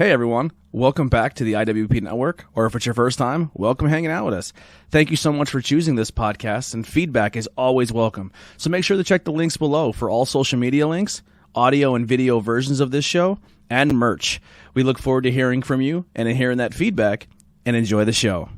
Hey everyone, welcome back to the IWP Network, or if it's your first time, welcome hanging out with us. Thank you so much for choosing this podcast, and feedback is always welcome. So make sure to check the links below for all social media links, audio and video versions of this show, and merch. We look forward to hearing from you and hearing that feedback, and enjoy the show.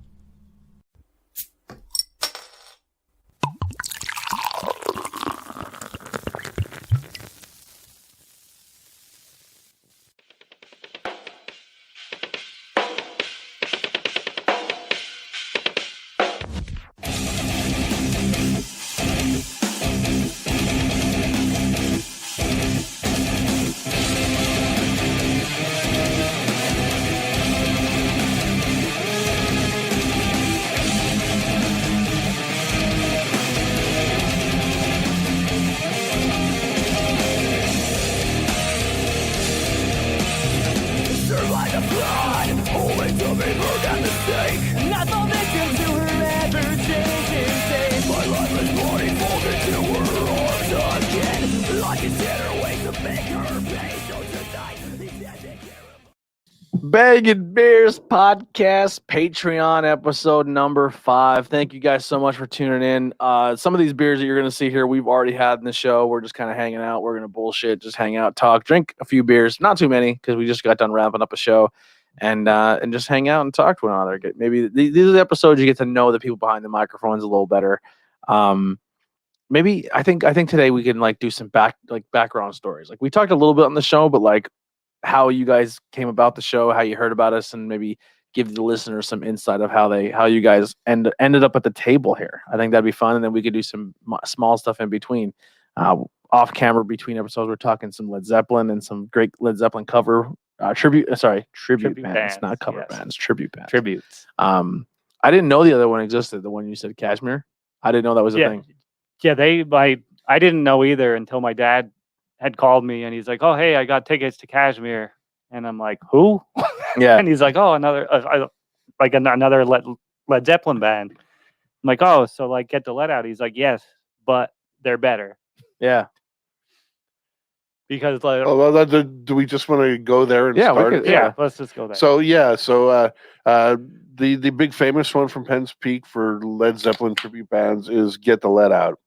Bangin Beers Podcast Patreon episode number 5. Thank you guys so much for tuning in. Some of these beers that you're going to see here, we've already had in the show. We're just kind of hanging out. We're going to bullshit, just hang out, talk, drink a few beers. Not too many because we just got done wrapping up a show and just hang out and talk to one another. Maybe these are the episodes you get to know the people behind the microphones a little better. Maybe I think today we can do some background stories. We talked a little bit on the show, but how you guys came about the show, how you heard about us, and maybe give the listeners some insight of how you guys ended up at the table here. I think that'd be fun, and then we could do some small stuff in between, off camera between episodes. We're talking some Led Zeppelin and some great Led Zeppelin tribute bands, not cover bands, tribute bands. Tributes. I didn't know the other one existed. The one you said, Kashmir. I didn't know that was a thing. Yeah, I didn't know either until my dad had called me and he's like, "Oh, hey, I got tickets to Kashmir," and I'm like, "Who?" Yeah, and he's like, "Oh, another Led Zeppelin band." I'm like, "Oh, so Get the Let Out?" He's like, "Yes, but they're better." Yeah, because do we just want to go there and start? Let's just go there. So the big famous one from Penn's Peak for Led Zeppelin tribute bands is "Get the Let Out."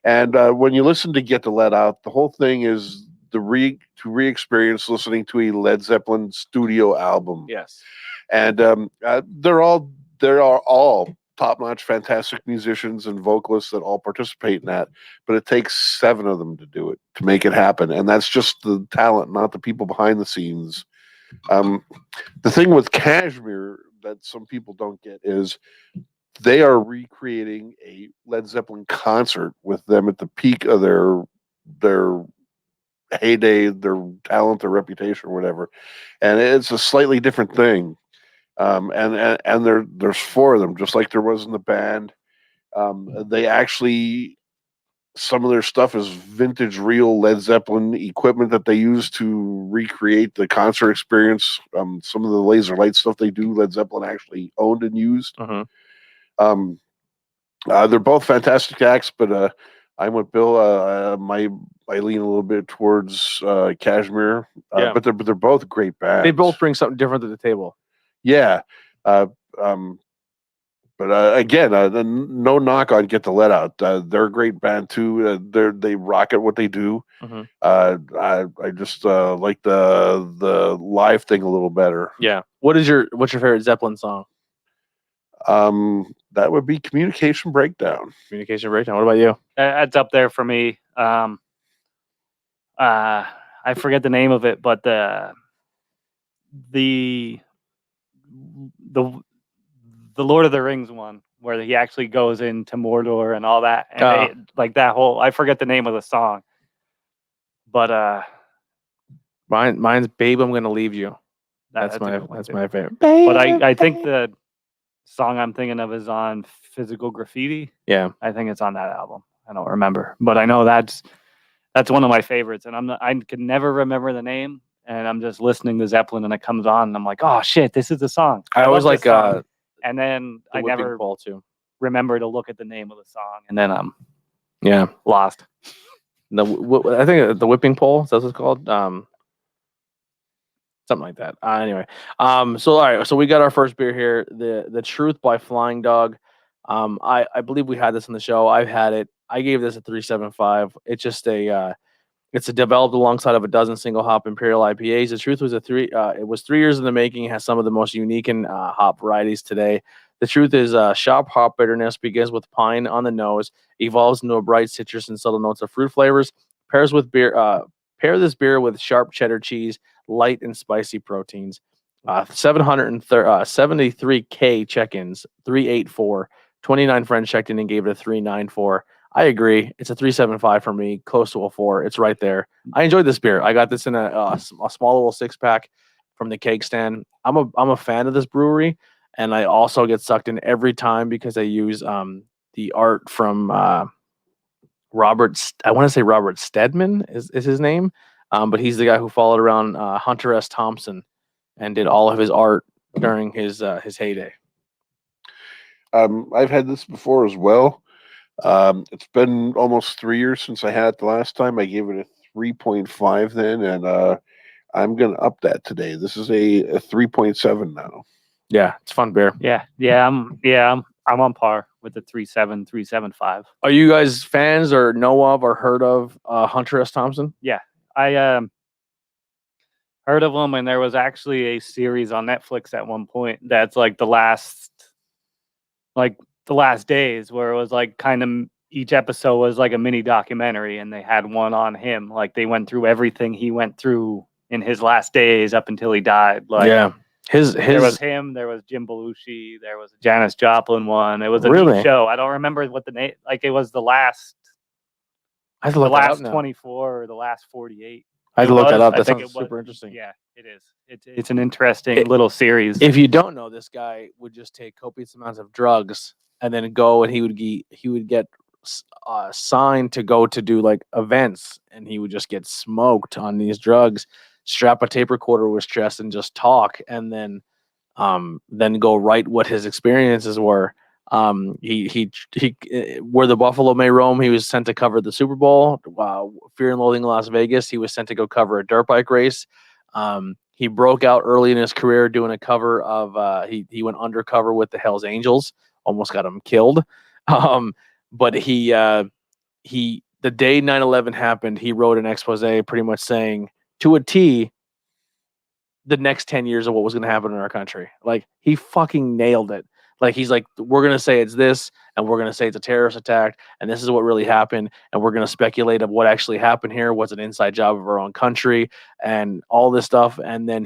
And when you listen to "Get the Let Out," the whole thing is to re-experience listening to a Led Zeppelin studio album. Yes, and they're all top-notch, fantastic musicians and vocalists that all participate in that. But it takes 7 of them to do it, to make it happen, and that's just the talent, not the people behind the scenes. The thing with Kashmir that some people don't get is they are recreating a Led Zeppelin concert with them at the peak of their heyday, their talent, their reputation, or whatever. And it's a slightly different thing. And there's 4 of them, just like there was in the band. They actually, some of their stuff is vintage, real Led Zeppelin equipment that they use to recreate the concert experience. Some of the laser light stuff they do, Led Zeppelin actually owned and used. Uh-huh. They're both fantastic acts, but I'm with Bill. I lean a little bit towards Kashmir, but they're both great bands. They both bring something different to the table. Yeah, but again, no knock on "Get the Let Out." They're a great band too. They rock at what they do. Mm-hmm. I just like the live thing a little better. Yeah. What's your favorite Zeppelin song? That would be "Communication Breakdown." Communication Breakdown. What about you? It's up there for me. I forget the name of it, but the Lord of the Rings one, where he actually goes into Mordor and all that, and that whole. I forget the name of the song, but mine's "Babe, I'm Gonna Leave You." That's my favorite. But I think the song I'm thinking of is on Physical Graffiti. Yeah, I think it's on that album. I don't remember, but I know that's one of my favorites, and I can never remember the name. And I'm just listening to Zeppelin, and it comes on, and I'm like, "Oh shit, this is the song." I always like and then I never remember to look at the name of the song, and then I'm lost. I think the whipping pole. That's what it's called. something like that. Anyway, so all right, so we got our first beer here, the Truth by Flying Dog. I believe we had this on the show. I've had it. I gave this a 3.75. It's just it's a developed alongside of a dozen single hop imperial IPAs. The Truth was it was 3 years in the making. It has some of the most unique and hop varieties today. The Truth is shop hop bitterness, begins with pine on the nose, evolves into a bright citrus and subtle notes of fruit flavors. Pairs with beer. Pair this beer with sharp cheddar cheese, light and spicy proteins. 773K check-ins, 384. 29 friends checked in and gave it a 394. I agree. It's a 3.75 for me, close to a 4. It's right there. I enjoyed this beer. I got this in a small little 6-pack from the keg stand. I'm a fan of this brewery, and I also get sucked in every time because they use the art from Robert. I want to say Robert Stedman is his name, but he's the guy who followed around Hunter S. Thompson and did all of his art during his heyday. I've had this before as well. It's been almost 3 years since I had it the last time. I gave it a 3.5 then, and I'm gonna up that today. This is a 3.7 now. Yeah, it's a fun beer. I'm on par with the 3.7, 3.75. Are you guys fans or know of or heard of Hunter S. Thompson? Yeah, I heard of him, and there was actually a series on Netflix at one point that's like the last days, where it was like kind of each episode was like a mini documentary, and they had one on him. Like they went through everything he went through in his last days up until he died. Like yeah, there was him, there was Jim Belushi, there was a Janis Joplin one. It was a Really? neat show. I don't remember what the name. Like it was the last 24 or the last 48. I had to look that up. I That think sounds it was super interesting. Yeah, it is. It's an interesting little series. If you don't know, this guy would just take copious amounts of drugs and then go, and he would get signed to go to do like events, and he would just get smoked on these drugs, strap a tape recorder to his chest, and just talk, and then go write what his experiences were. Where the Buffalo may roam, he was sent to cover the Super Bowl. Fear and Loathing in Las Vegas, he was sent to go cover a dirt bike race. He broke out early in his career doing a cover of he went undercover with the Hells Angels, almost got him killed. But the day 9/11 happened, he wrote an expose pretty much saying to a T the next 10 years of what was going to happen in our country. Like he fucking nailed it. Like he's like, we're going to say it's this, and we're going to say it's a terrorist attack, and this is what really happened, and we're going to speculate of what actually happened here, was an inside job of our own country, and all this stuff. And then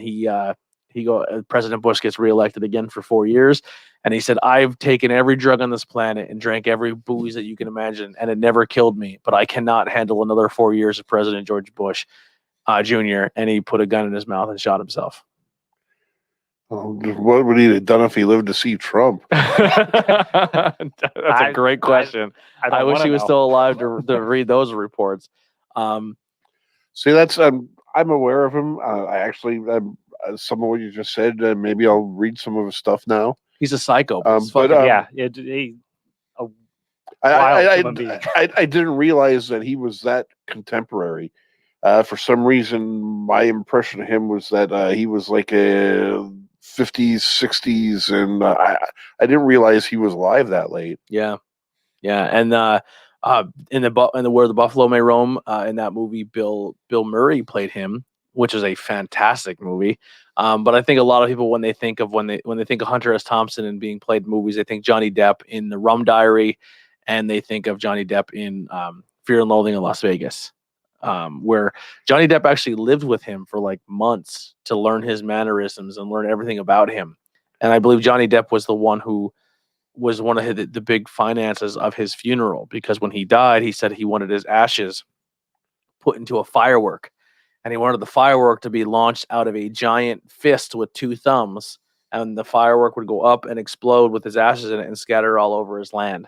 President Bush gets reelected again for 4 years, and he said, I've taken every drug on this planet and drank every booze that you can imagine, and it never killed me, but I cannot handle another 4 years of President George Bush Jr., and he put a gun in his mouth and shot himself. What would he have done if he lived to see Trump? That's a great question. I wish he was still alive to read those reports. See, that's I'm aware of him. I actually, some of what you just said, maybe I'll read some of his stuff now. He's a psycho. I didn't realize that he was that contemporary. For some reason, my impression of him was that he was like a 50s, 60s, and I didn't realize he was alive that late. Yeah, and in the Where the Buffalo May Roam, in that movie, Bill Murray played him, which is a fantastic movie. But I think a lot of people, when they think of Hunter S. Thompson and being played in movies, they think Johnny Depp in The Rum Diary, and they think of Johnny Depp in Fear and Loathing in Las Vegas. Where Johnny Depp actually lived with him for like months to learn his mannerisms and learn everything about him. And I believe Johnny Depp was the one who was one of the big finances of his funeral, because when he died, he said he wanted his ashes put into a firework, and he wanted the firework to be launched out of a giant fist with 2 thumbs, and the firework would go up and explode with his ashes in it and scatter all over his land.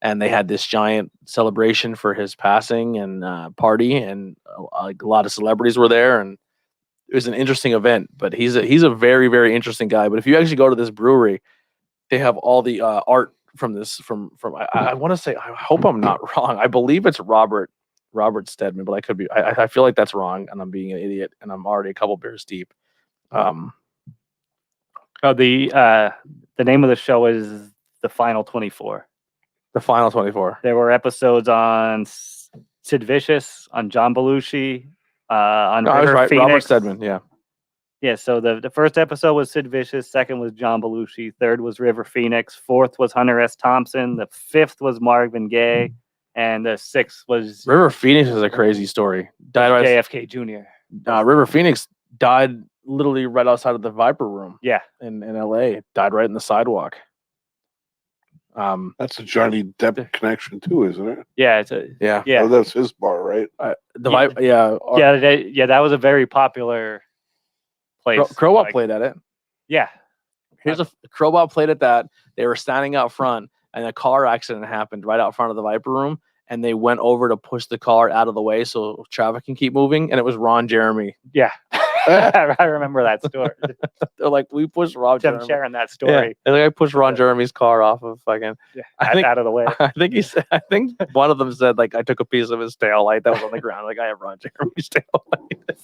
And they had this giant celebration for his passing and party, and a lot of celebrities were there, and it was an interesting event. But he's a very, very interesting guy. But if you actually go to this brewery, they have all the art from this from I want to say, I hope I'm not wrong, I believe it's Robert Stedman, but I could be. I feel like that's wrong, and I'm being an idiot, and I'm already a couple beers deep. The name of the show is The Final 24. The Final 24. There were episodes on Sid Vicious, on John Belushi, on No, I was River right. Phoenix. Robert Stedman. Yeah. Yeah, so the first episode was Sid Vicious, second was John Belushi, third was River Phoenix, fourth was Hunter S. Thompson, the fifth was Marvin Gaye, and the sixth was River Phoenix is a crazy story. Died right. JFK Jr. River Phoenix died literally right outside of the Viper Room. Yeah, in LA. Died right in the sidewalk. That's a Johnny Depp connection too, isn't it? yeah, it's a Yeah. yeah. Oh, that's his bar, right? Yeah, that was a very popular place. Crowbot like, played at it. Yeah, Here's a Crowbot played at that. They were standing out front, and a car accident happened right out front of the Viper Room, and they went over to push the car out of the way so traffic can keep moving, and it was Ron Jeremy. yeah. I remember that story. They're like, we pushed Ron I'm Jeremy. sharing that Yeah. story. They're like, I pushed Ron Jeremy's car off of fucking. Yeah, I think out of the way. I think he said. I think one of them said like I took a piece of his tail light that was on the ground. Like I have Ron Jeremy's tail light.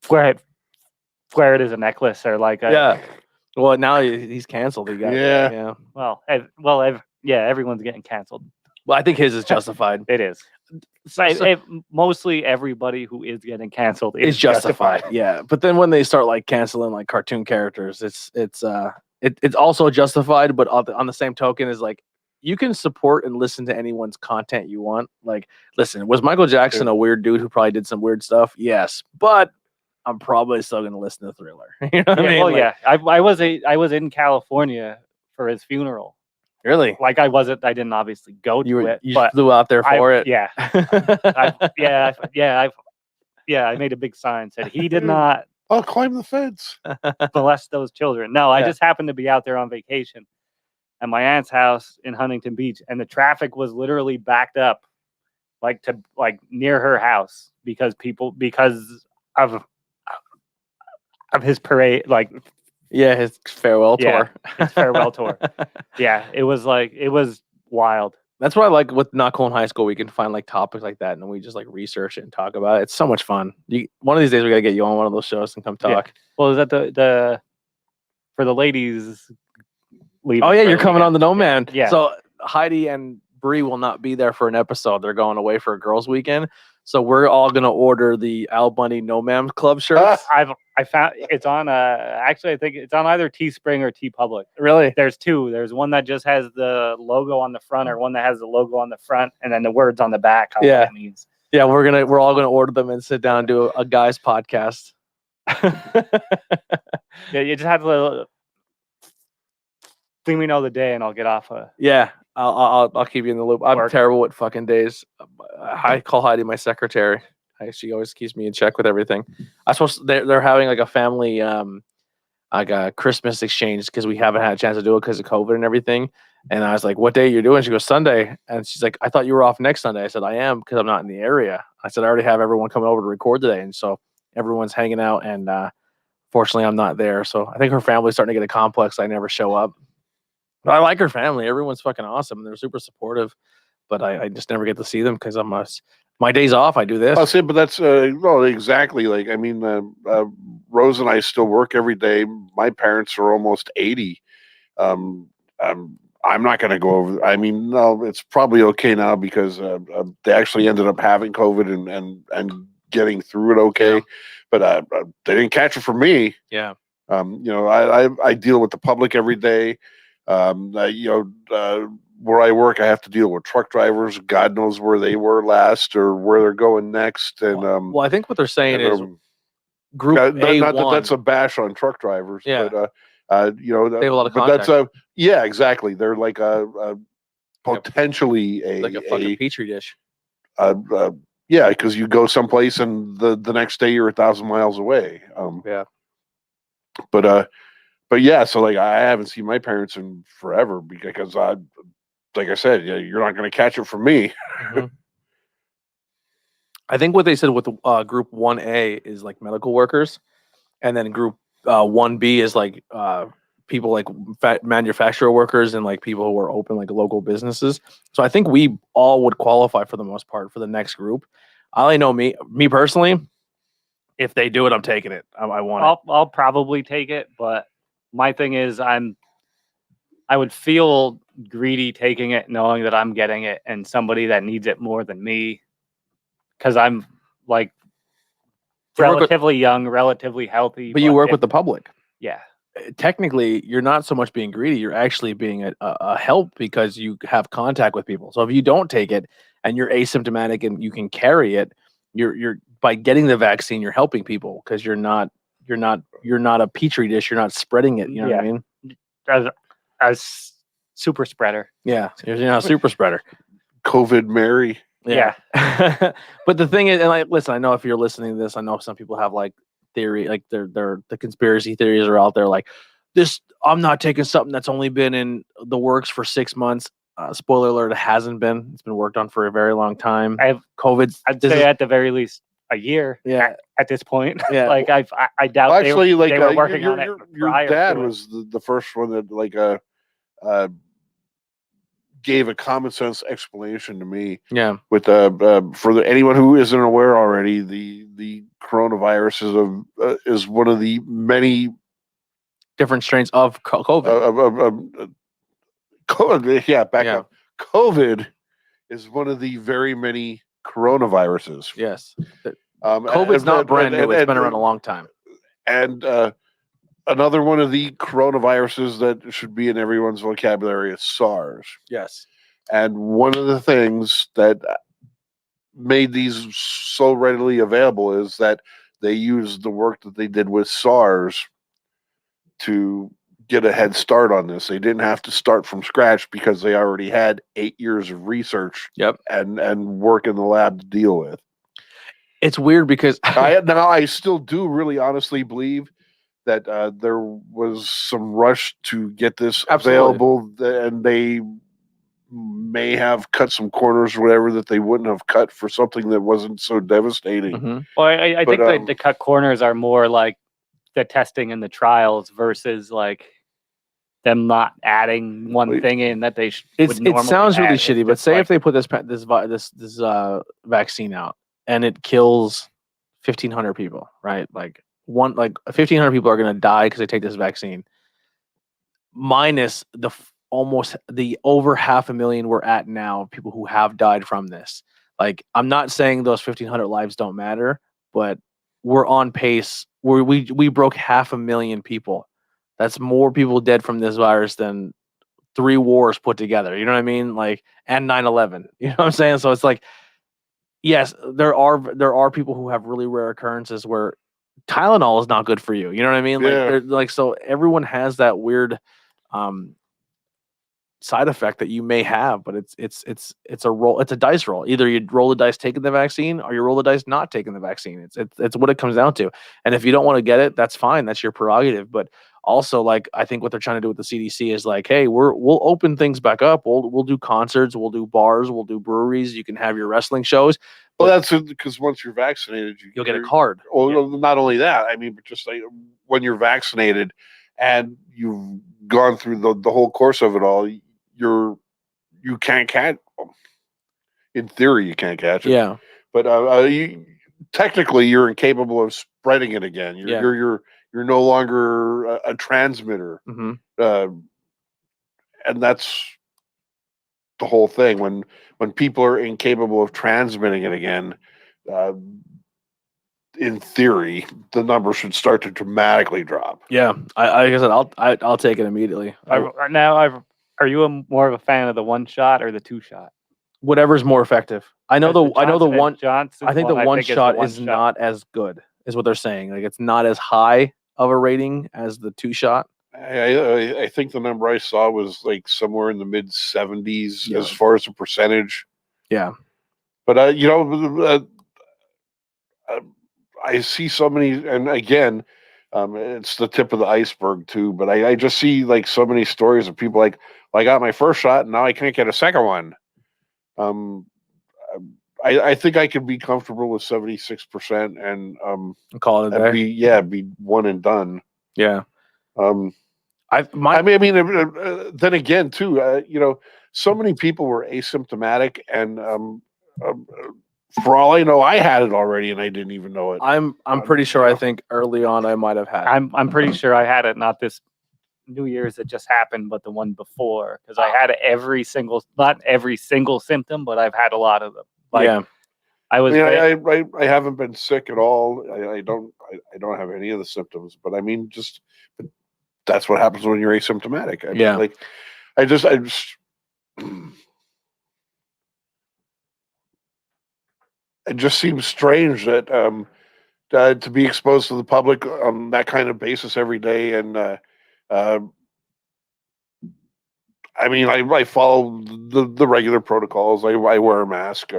Wear it as a necklace or like a, Yeah. Well, now he's canceled. He got Yeah. Yeah. everyone's getting canceled. Well, I think his is justified. It is. Mostly everybody who is getting canceled It's is justified. Yeah. But then when they start like canceling like cartoon characters, it's also justified. But on the same token, is like you can support and listen to anyone's content you want. Like, listen, was Michael Jackson a weird dude who probably did some weird stuff? Yes, but I'm probably still going to listen to Thriller. You know what I mean? Well, Like, yeah. I was in California for his funeral. Really? Like I didn't obviously go to it, You but flew out there for it. Yeah. I made a big sign said he did not I'll climb the fence. molest those children. No, I Yeah. just happened to be out there on vacation at my aunt's house in Huntington Beach, and the traffic was literally backed up, like near her house because of his parade, like Yeah, his farewell tour. his farewell tour. Yeah, it was wild. That's what I like with Not Cool in High School. We can find like topics like that, and we just like research it and talk about it. It's so much fun. One of these days we gotta get you on one of those shows and come talk. Yeah. Well, is that the for the ladies? Leaving Oh yeah, for you're the coming on weekend? the No Man. Yeah. So Heidi and Bree will not be there for an episode. They're going away for a girls' weekend. So we're all gonna order the Al Bundy No Man Club shirts. I found it's on actually I think it's on either Teespring or TeePublic. Really? There's two. There's one that just has the logo on the front, or one that has the logo on the front and then the words on the back. How Yeah. that means. Yeah, we're all gonna order them and sit down and do a guys podcast. Yeah, you just have to let me know the day and I'll get off. Yeah, I'll keep you in the loop. I'm Work. terrible with fucking days. I call Heidi my secretary. She always keeps me in check with everything. They're having like a family like a Christmas exchange because we haven't had a chance to do it because of COVID and everything. And I was like, "What day are you doing?" She goes, "Sunday." And she's like, "I thought you were off next Sunday." I said, "I am because I'm not in the area." I said, "I already have everyone coming over to record today," and so everyone's hanging out. And fortunately, I'm not there. So I think her family's starting to get a complex. I never show up. But I like her family. Everyone's fucking awesome. They're super supportive. But I just never get to see them because my days off. I do this. I'll say, but that's well, exactly. Like, I mean, Rose and I still work every day. My parents are almost 80. I'm not going to go over. I mean, no, it's probably okay now because they actually ended up having COVID and getting through it okay. Yeah. But they didn't catch it from me. Yeah. You know, I deal with the public every day. Where I work, I have to deal with truck drivers. God knows where they were last or where they're going next. And well, I think what they're saying is Group not A1. that that's a bash on truck drivers. Yeah. But you know, They have a lot of but that's contacts. yeah, exactly. They're like a potentially like a fucking petri dish. yeah, because you go someplace and the next day you're 1,000 miles away. Yeah. But yeah, so like I haven't seen my parents in forever because like I said, yeah, you're not going to catch it from me. Mm-hmm. I think what they said with group 1A is like medical workers, and then group 1B is like people like manufacturer workers and like people who are open like local businesses. So I think we all would qualify for the most part for the next group. I only know me personally. if they do it, I'm taking it. I want it. I'll probably take it, but my thing is I would feel greedy taking it, knowing that I'm getting it, and somebody that needs it more than me, because I'm like You work with- relatively young, relatively healthy. But you work with the public. Yeah. Technically, you're not so much being greedy. You're actually being a help because you have contact with people. So if you don't take it and you're asymptomatic and you can carry it, you're by getting the vaccine, you're helping people because you're not a petri dish. You're not spreading it. You know what I mean? As super spreader. Yeah, you're not a super spreader. COVID Mary. Yeah. But the thing is, and listen, I know if you're listening to this, I know some people have like theory, like the conspiracy theories are out there like this. I'm not taking something that's only been in the works for 6 months. Spoiler alert, it hasn't been. It's been worked on for a very long time. I'd say at the very least a year. Yeah. At this point. Yeah. Like I doubt Actually, they were working on it. Your dad was the first one that gave a common sense explanation to me. Yeah. With for anyone who isn't aware already, the coronavirus is one of the many different strains of COVID. COVID. Yeah, back up. COVID is one of the very many coronaviruses. Yes. COVID's not brand new. It's been around a long time. And another one of the coronaviruses that should be in everyone's vocabulary is SARS. Yes. And one of the things that made these so readily available is that they used the work that they did with SARS to get a head start on this. They didn't have to start from scratch because they already had 8 years of research and work in the lab to deal with. It's weird because I still do really honestly believe that there was some rush to get this available, and they may have cut some corners or whatever that they wouldn't have cut for something that wasn't so devastating. Mm-hmm. Well, I think the cut corners are more like the testing and the trials versus like them not adding one thing in that they it sounds really shitty, but say if they put this vaccine out and it kills 1,500 people, right? Like 1,500 people are going to die because they take this vaccine, minus the over 500,000 we're at now of people who have died from this. Like, I'm not saying those 1,500 lives don't matter, but we're on pace where we broke 500,000 people. That's more people dead from this virus than 3 wars put together. You know what I mean? Like, and 9/11. You know what I'm saying? So it's like, yes, there are people who have really rare occurrences where Tylenol is not good for you. You know what I mean? Like, so everyone has that weird side effect that you may have, but it's a dice roll. Either you roll the dice taking the vaccine or you roll the dice not taking the vaccine. It's what it comes down to. And if you don't want to get it, that's fine. That's your prerogative. But also, like, I think what they're trying to do with the CDC is like, hey, we'll open things back up. We'll do concerts, we'll do bars, we'll do breweries. You can have your wrestling shows. Well, that's because once you're vaccinated, you'll get a card. Well, not only that, I mean, but just like when you're vaccinated and you've gone through the whole course of it all, you can't catch. In theory, you can't catch it. Yeah, but technically, you're incapable of spreading it again. You're no longer a transmitter, and that's the whole thing. When people are incapable of transmitting it again, in theory, the number should start to dramatically drop. Yeah, like I said, I'll take it immediately. Are you more of a fan of the 1 shot or the 2 shot? Whatever's more effective. I know the one. Johnson I think the one shot is not as good, is what they're saying. Like, it's not as high of a rating as the 2 shot. I think the number I saw was like somewhere in the mid 70s as far as the percentage. Yeah, but I see so many, and again, it's the tip of the iceberg too. But I just see like so many stories of people like, well, I got my first shot and now I can't get a second one. I think I could be comfortable with 76% and call it there. Be one and done. Yeah. Then again too, so many people were asymptomatic and for all I know, I had it already and I didn't even know it. I'm pretty sure. I think early on I might have had. I'm pretty sure I had it, not this New Year's that just happened, but the one before, because I had not every single symptom, but I've had a lot of them. Like, yeah. I was. I haven't been sick at all. I don't have any of the symptoms, but I mean, just that's what happens when you're asymptomatic. I mean, Yeah. like I just it just seems strange that to be exposed to the public on that kind of basis every day, and I mean, I follow the regular protocols. I wear a mask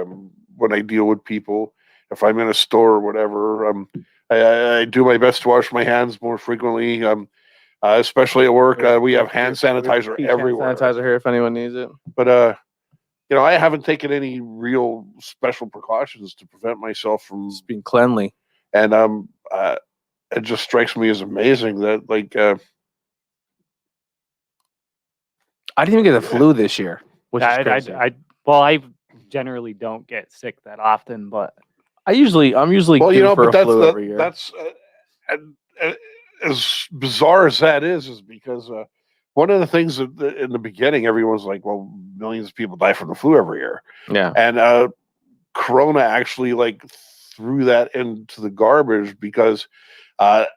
when I deal with people. If I'm in a store or whatever, I do my best to wash my hands more frequently. Especially at work, we have hand sanitizer everywhere. Hand sanitizer here if anyone needs it. But you know, I haven't taken any real special precautions to prevent myself from Just being cleanly. And it just strikes me as amazing that like I didn't even get the flu this year, which is crazy. I generally don't get sick that often, but I'm usually well, you due know, for but a flu every year. that's as bizarre as that is because one of the things that in the beginning everyone's like, well, millions of people die from the flu every year, Yeah. and Corona actually like threw that into the garbage because I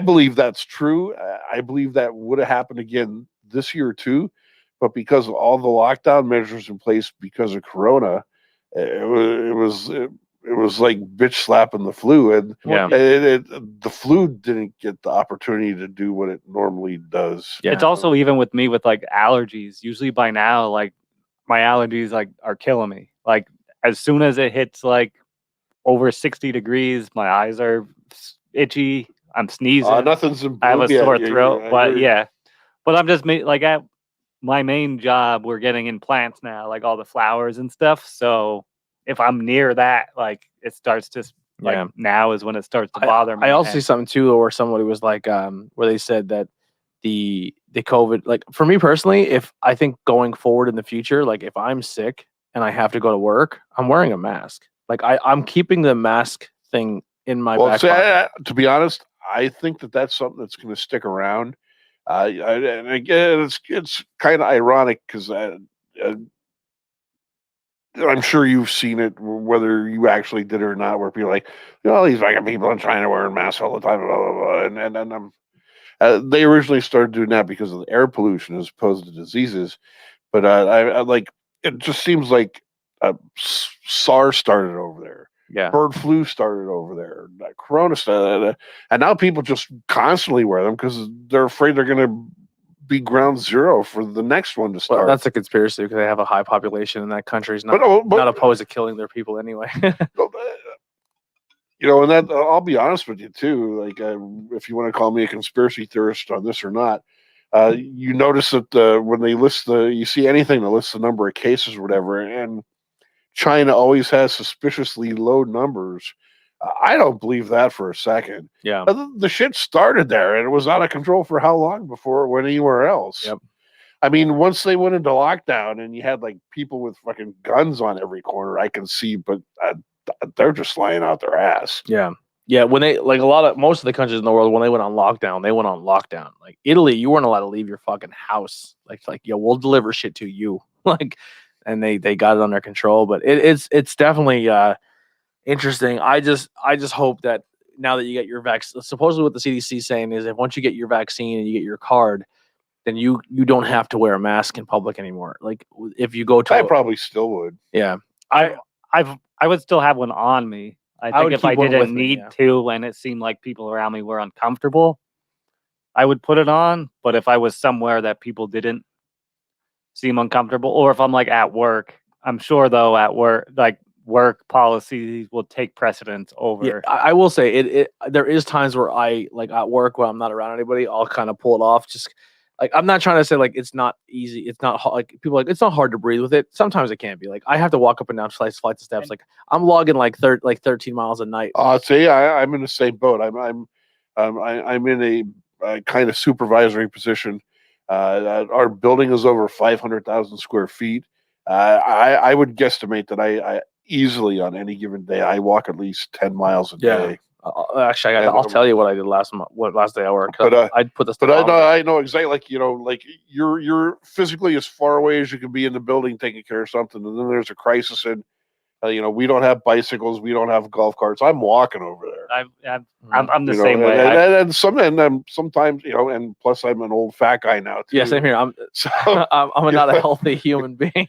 believe that's true. I believe that would have happened again this year too, but because of all the lockdown measures in place because of Corona, it was like bitch slapping the flu, and Yeah. the flu didn't get the opportunity to do what it normally does. Yeah. it's also even with me with like allergies. Usually by now, like my allergies like are killing me. Like as soon as it hits like over 60 degrees, my eyes are itchy. I'm sneezing. Nothing's in I have a bloom yet. sore Yeah, throat, I but agree. yeah. But I'm just like at my main job, we're getting in plants now, like all the flowers and stuff. So if I'm near that, like it starts to like Yeah. now is when it starts to bother me. I also see something too, where somebody was like, where they said that the COVID, like for me personally, if I think going forward in the future, like if I'm sick and I have to go to work, I'm wearing a mask. Like I'm keeping the mask thing in my Well, back see, pocket. to be honest, I think that's something that's going to stick around. And again, it's kind of ironic because I'm sure you've seen it, whether you actually did it or not, where people are like, you know, these fucking people in China wearing masks all the time, blah blah blah, and they originally started doing that because of the air pollution as opposed to diseases. But I like it. Just seems like SARS started over there. Yeah. Bird flu started over there. Corona started, and now people just constantly wear them because they're afraid they're going to be ground zero for the next one to start. Well, that's a conspiracy because they have a high population and that country's not But not opposed to killing their people anyway. you know, and that I'll be honest with you too. Like, if you want to call me a conspiracy theorist on this or not, you notice that when they list you see anything that lists the number of cases or whatever, and China always has suspiciously low numbers. I don't believe that for a second. Yeah. The shit started there, and it was out of control for how long before it went anywhere else? Yep. I mean, once they went into lockdown and you had like people with fucking guns on every corner, I can see, but they're just lying out their ass. Yeah. Yeah. When they like most of the countries in the world, when they went on lockdown, they went on lockdown. Like Italy, you weren't allowed to leave your fucking house. Like, yo, we'll deliver shit to you. Like, and they got it under control. But it's definitely interesting. I just hope that now that you get your vaccine, supposedly what the CDC is saying is if once you get your vaccine and you get your card, then you don't have to wear a mask in public anymore. Like if you go to, I probably still would. yeah, I would still have one on me. I think would if I keep one with didn't me, need yeah. to, and it seemed like people around me were uncomfortable, I would put it on. But if I was somewhere that people didn't seem uncomfortable, or if I'm like at work, I'm sure though at work, like work policies will take precedence over. Yeah, I will say it. There is times where I like at work when I'm not around anybody, I'll kind of pull it off. Just like I'm not trying to say like it's not easy. It's not like people like it's not hard to breathe with it. Sometimes it can be. Like I have to walk up and down flights of steps. Like I'm logging like 13 miles a night. See, I'm in the same boat. I'm in a kind of supervisory position. Our building is over 500,000 square feet. I would guesstimate that I easily on any given day. I walk at least 10 miles a day. Actually, I'll tell you what I did last day I worked. But I'd put this. But I know exactly, like, like you're physically as far away as you can be in the building taking care of something, and then there's a crisis, and we don't have bicycles, we don't have golf carts. I'm walking over there. I'm the same way. And sometimes, and plus I'm an old fat guy now too. Yeah, same here. I'm not a healthy human being.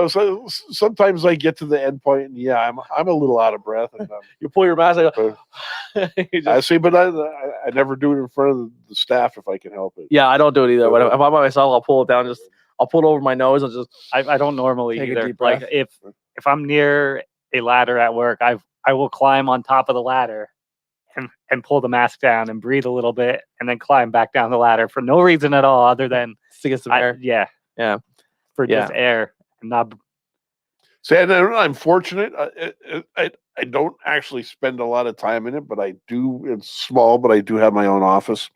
So sometimes I get to the end point, and I'm a little out of breath. And you pull your mask. I see, but I never do it in front of the staff if I can help it. Yeah, I don't do it either. But if I'm by myself, I'll pull it down. I'll pull it over my nose and just. I don't normally take either. A deep breath. Like if I'm near a ladder at work, I will climb on top of the ladder and pull the mask down and breathe a little bit and then climb back down the ladder for no reason at all other than to get some air. Yeah. Just air and not. See, and I'm fortunate. I don't actually spend a lot of time in it, but I do. It's small, but I do have my own office.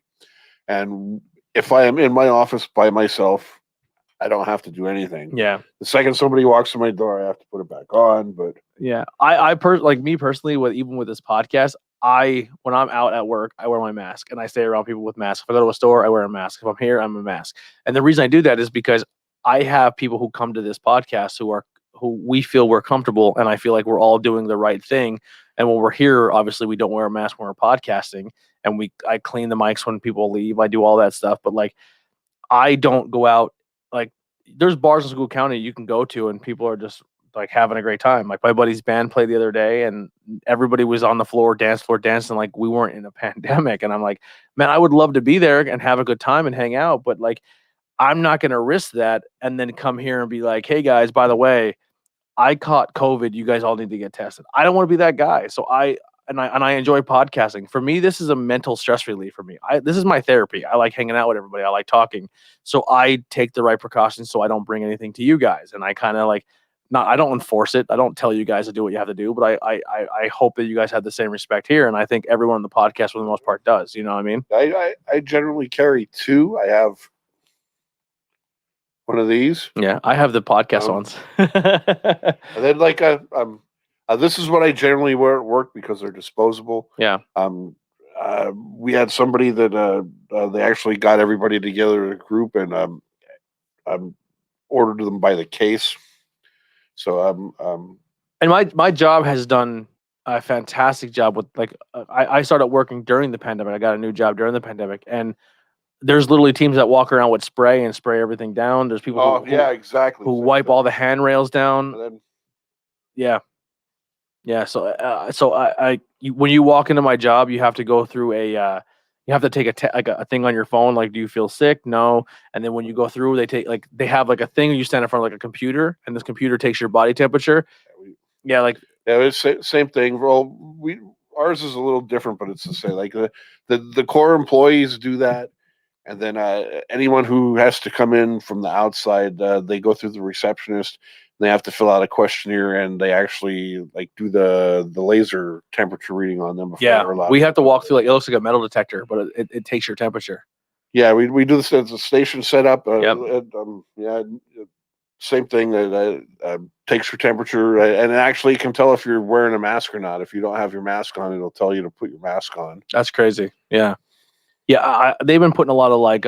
And if I am in my office by myself, I don't have to do anything. Yeah. The second somebody walks in my door, I have to put it back on. But yeah, like me personally, even with this podcast, when I'm out at work, I wear my mask and I stay around people with masks. If I go to a store, I wear a mask. If I'm here, I'm a mask. And the reason I do that is because I have people who come to this podcast who we feel we're comfortable, and I feel like we're all doing the right thing. And when we're here, obviously we don't wear a mask when we're podcasting, and I clean the mics when people leave. I do all that stuff, but like I don't go out. Like there's bars in School County you can go to, and people are just like having a great time. Like my buddy's band played the other day, and everybody was on the dance floor dancing like we weren't in a pandemic. And I'm like, man, I would love to be there and have a good time and hang out, but like I'm not going to risk that and then come here and be like, hey guys, by the way, I caught COVID. You guys all need to get tested. I don't want to be that guy. So I enjoy podcasting. For me, this is a mental stress relief for me. This is my therapy. I like hanging out with everybody. I like talking. So I take the right precautions so I don't bring anything to you guys. And I kind of like, I don't enforce it. I don't tell you guys to do what you have to do, but I hope that you guys have the same respect here. And I think everyone on the podcast for the most part does. You know what I mean? I generally carry two. I have one of these. Yeah, I have the podcast ones. And then like this is what I generally wear at work because they're disposable. Yeah. We had somebody that they actually got everybody together in a group and ordered them by the case. So and my job has done a fantastic job with like I started working during the pandemic. I got a new job during the pandemic, and there's literally teams that walk around with spray and spray everything down. There's people who wipe all the handrails down. Yeah. So when you walk into my job, you have to go through you have to take a thing on your phone. Like, do you feel sick? No. And then when you go through, they have like a thing you stand in front of like a computer, and this computer takes your body temperature. It's same thing. Well, ours is a little different, but it's the same. Like the core employees do that. And then anyone who has to come in from the outside, they go through the receptionist. And they have to fill out a questionnaire, and they actually like do the laser temperature reading on them. We have to walk through it looks like a metal detector, but it takes your temperature. Yeah, we do this as a station setup. Same thing. Takes your temperature, and it actually can tell if you're wearing a mask or not. If you don't have your mask on, it'll tell you to put your mask on. That's crazy. Yeah. Yeah, they've been putting a lot of like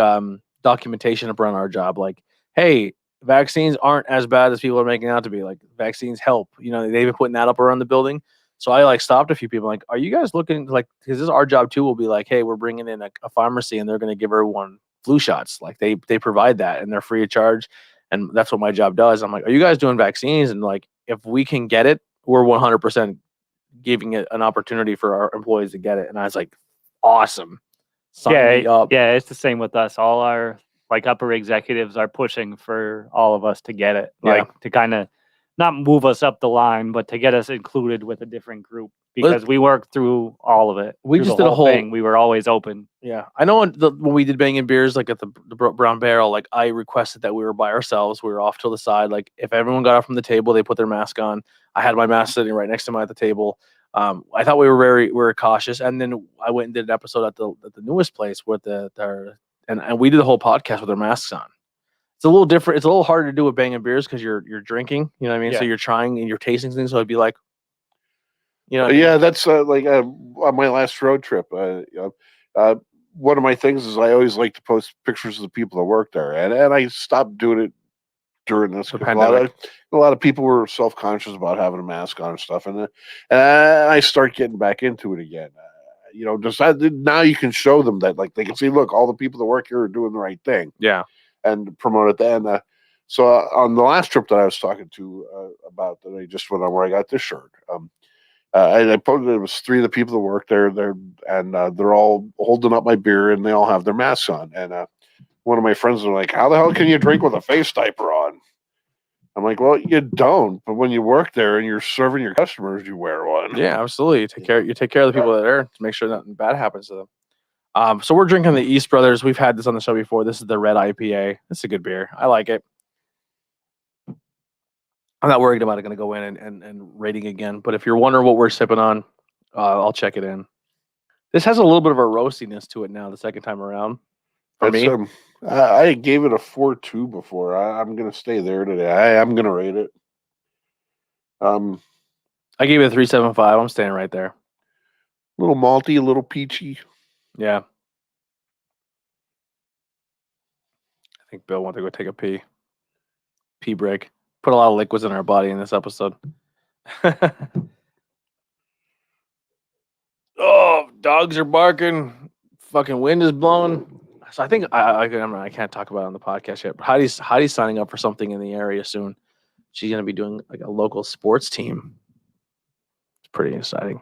documentation up around our job. Like, hey, vaccines aren't as bad as people are making out to be. Like, vaccines help. You know, they've been putting that up around the building. So I like stopped a few people. Like, are you guys looking like? Because this is our job too. Will be like, hey, we're bringing in a pharmacy, and they're going to give everyone flu shots. Like they provide that, and they're free of charge. And that's what my job does. I'm like, are you guys doing vaccines? And like, if we can get it, we're 100% giving it an opportunity for our employees to get it. And I was like, awesome. Yeah, it's the same with us. All our like upper executives are pushing for all of us to get it, like to kind of not move us up the line, but to get us included with a different group because we worked through all of it. We just did a whole thing. We were always open. Yeah, I know when we did Bangin beers, like at the Brown Barrel, like I requested that we were by ourselves. We were off to the side. Like if everyone got up from the table, they put their mask on. I had my mask sitting right next to me at the table. I thought we were cautious, and then I went and did an episode at the newest place with and we did the whole podcast with our masks on. it's a little different. It's a little harder to do with Bangin beers because you're drinking. You know what I mean? So Yeah. you're trying and you're tasting things. So it'd be like, you know, what I Yeah, mean? that's like on my last road trip. One of my things is I always like to post pictures of the people that work there, and I stopped doing it during this. The 'Cause a pandemic. lot of people were self conscious about having a mask on and stuff, and I start getting back into it again. Now you can show them that, like, they can see, look, all the people that work here are doing the right thing, Yeah. and promote it. Then, so on the last trip that I was talking to about that I just went on, where I got this shirt. And I posted it was 3 of the people that work there. They're all holding up my beer, and they all have their masks on. And one of my friends was like, "How the hell can you drink with a face diaper on?" I'm like, "Well, you don't, but when you work there and you're serving your customers, you wear one." Yeah, absolutely. You take care of the people that are there to make sure nothing bad happens to them. So we're drinking the East Brothers. We've had this on the show before. This is the red IPA. It's a good beer. I like it. I'm not worried about it going to go in and rating again. But if you're wondering what we're sipping on, I'll check it in. This has a little bit of a roastiness to it now. The second time around, for me, I gave it a 4.2 before. I'm gonna stay there today. I'm gonna rate it. I gave it a 3.75. I'm staying right there. A little malty, a little peachy. Yeah. I think Bill wants to go take a pee. Pee break. Put a lot of liquids in our body in this episode. Oh, dogs are barking. Fucking wind is blowing. So I think I can't talk about it on the podcast yet. But Heidi's signing up for something in the area soon. She's gonna be doing like a local sports team. It's pretty exciting.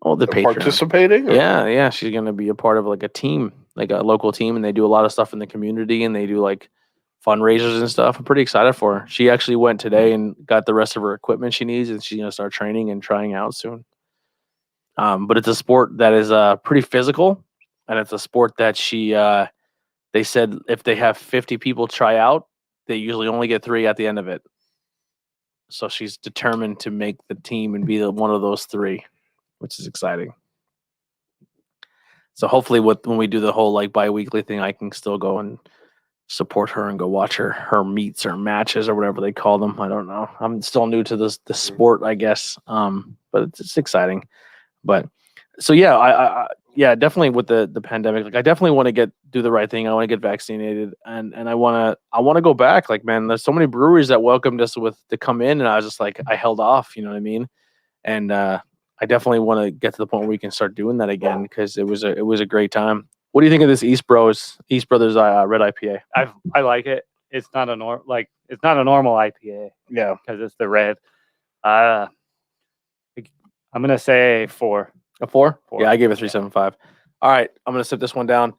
Oh, the Patreon. Participating? Or? Yeah. She's gonna be a part of like a team, like a local team, and they do a lot of stuff in the community, and they do like fundraisers and stuff. I'm pretty excited for her. She actually went today and got the rest of her equipment she needs, and she's gonna start training and trying out soon. But it's a sport that is pretty physical, and it's a sport that they said if they have 50 people try out, they usually only get 3 at the end of it. So she's determined to make the team and be one of those 3, which is exciting. So hopefully when we do the whole like bi-weekly thing, I can still go and support her and go watch her meets or matches or whatever they call them. I don't know. I'm still new to the sport, I guess. But it's exciting. But so yeah, I definitely with the pandemic, like I definitely want to do the right thing. I want to get vaccinated, and I want to go back. Like, man, there's so many breweries that welcomed us to come in, and I was just like, I held off. You know what I mean? And I definitely want to get to the point where we can start doing that again because it was a great time. What do you think of this East Brothers red IPA? I like it. It's not a normal IPA. Yeah, because it's the red. I'm gonna say 4. a 4? 4. Yeah, I gave it 3.75. All right, I'm gonna sit this one down.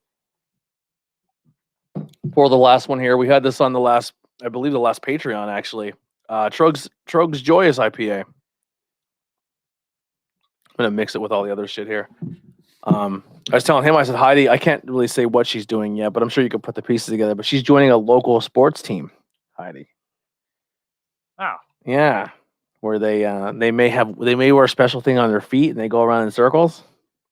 For the last one here, we had this on the last Patreon actually. Trog's Joyous IPA. I'm gonna mix it with all the other shit here. I was telling him, I said, Heidi, I can't really say what she's doing yet, but I'm sure you could put the pieces together. But she's joining a local sports team, Heidi. Oh, Yeah, where they may wear a special thing on their feet and they go around in circles.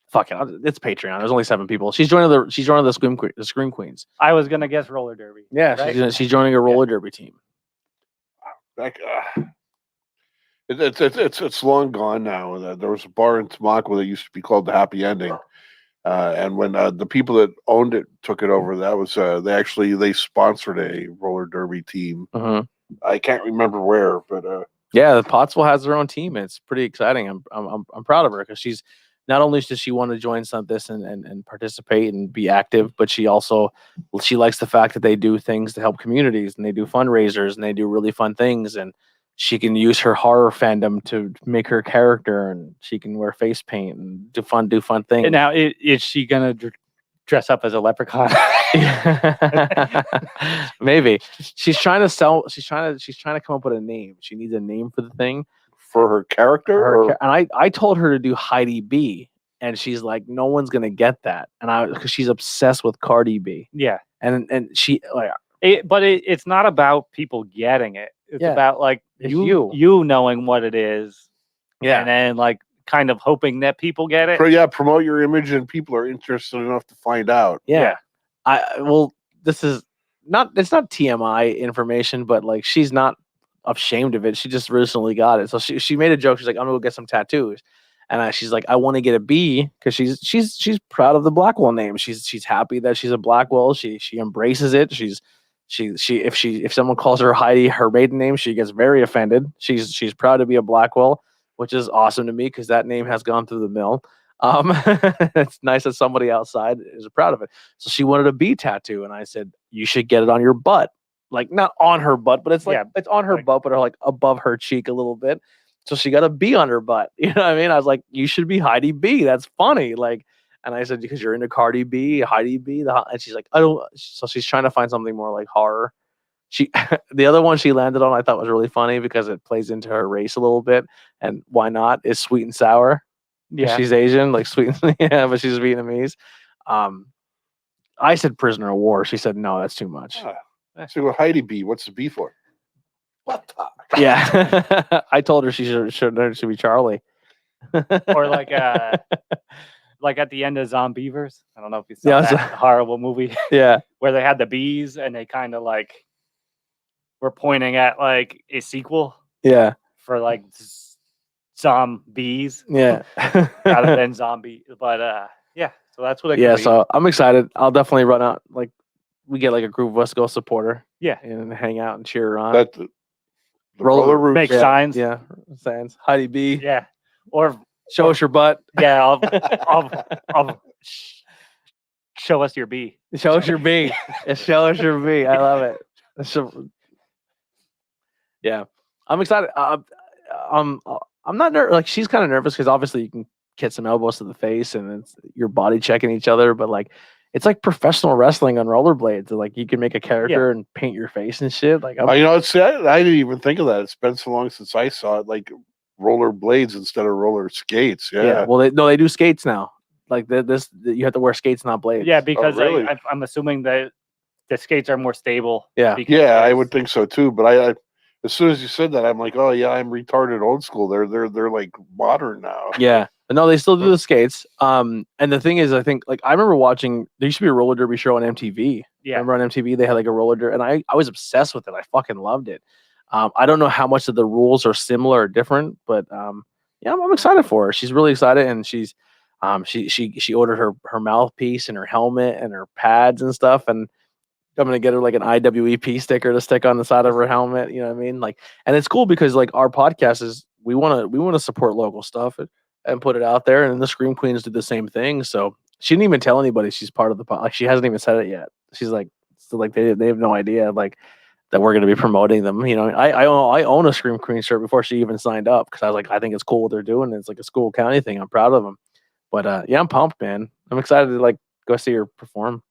Fuck it, it's Patreon. There's only 7 people. She's joining the Scream Queens. I was gonna guess roller derby. Yeah, right? she's joining a roller derby team. It's long gone now. There was a bar in Tamaqua that used to be called the Happy Ending, and when the people that owned it took it over, that was they sponsored a roller derby team. Mm-hmm. I can't remember where, but yeah, the Pottsville has their own team. It's pretty exciting. I'm proud of her because she's not only does she want to join this and participate and be active, but she likes the fact that they do things to help communities and they do fundraisers and they do really fun things, and she can use her horror fandom to make her character, and she can wear face paint and do fun things. And now is she gonna dress up as a leprechaun? Maybe she's trying to come up with a name. She needs a name for the thing. For her character, and I told her to do Heidi B, and she's like, no one's gonna get that, and because she's obsessed with Cardi B. Yeah, and she like, but it's not about people getting it. It's about like you knowing what it is. Yeah, and then like kind of hoping that people get it. Promote your image and people are interested enough to find out. Yeah. This is it's not TMI information, but like she's not ashamed of it. She just recently got it. So she made a joke. She's like, I'm gonna go get some tattoos. And she's like, I want to get a B because she's proud of the Blackwell name. She's happy that she's a Blackwell. She embraces it. If someone calls her Heidi her maiden name, she gets very offended. She's proud to be a Blackwell, which is awesome to me because that name has gone through the mill. It's nice that somebody outside is proud of it. So she wanted a B tattoo, and I said, you should get it on your butt. Like not on her butt, but it's like it's on her butt, but like above her cheek a little bit. So she got a B on her butt. You know what I mean? I was like, you should be Heidi B. That's funny. Like, and I said, because you're into Cardi B, Heidi B. And she's like, I don't. So she's trying to find something more like horror. The other one she landed on, I thought was really funny because it plays into her race a little bit. And why not? Is sweet and sour. Yeah, she's Asian, like sweet. Yeah, but she's Vietnamese. I said prisoner of war. She said, no, that's too much. So well, Heidi B. What's the B for? What the? Yeah, I told her she should be Charlie, or like at the end of Zombievers. I don't know if you saw that horrible movie. Yeah, where they had the bees and they kind of like were pointing at like a sequel. Yeah, for like zombies. Yeah, rather than zombie. But yeah, so that's what. So I'm excited. I'll definitely run out. Like we get like a group of us to go support her. Yeah, and hang out and cheer her on. The roller route. Make signs. Yeah, signs. Heidi B. Yeah, or show us your butt. Yeah, I'll show us your B. Show us your B. Show us your B. I love it. Yeah, I'm excited. I'm not nervous. Like she's kind of nervous because obviously you can get some elbows to the face and it's your body checking each other, but like. It's like professional wrestling on rollerblades. Like you can make a character and paint your face and shit. Like I didn't even think of that. It's been so long since I saw it. Like rollerblades instead of roller skates. Yeah. Well, they do skates now. Like you have to wear skates, not blades. Yeah, because really? I'm assuming that the skates are more stable. Yeah. Yeah, I would think so too. But I as soon as you said that, I'm like, oh yeah, I'm retarded old school. They're like modern now. Yeah. No, they still do the skates. And the thing is, I think like I remember watching. There used to be a roller derby show on MTV. Yeah. Remember on MTV they had like a roller derby, and I was obsessed with it. I fucking loved it. I don't know how much of the rules are similar or different, but yeah, I'm excited for her. She's really excited, and she's she ordered her mouthpiece and her helmet and her pads and stuff, and I'm gonna get her like an IWEP sticker to stick on the side of her helmet. You know what I mean? Like, and it's cool because like our podcast is we want to support local stuff and put it out there, and the Scream Queens do the same thing. So she didn't even tell anybody she's part of the like she hasn't even said it yet. She's like still like they have no idea like that we're gonna be promoting them. You know, I own a Scream Queen shirt before she even signed up because I was like I think it's cool what they're doing. It's like a school county thing. I'm proud of them. But yeah, I'm pumped, man. I'm excited to like go see her perform.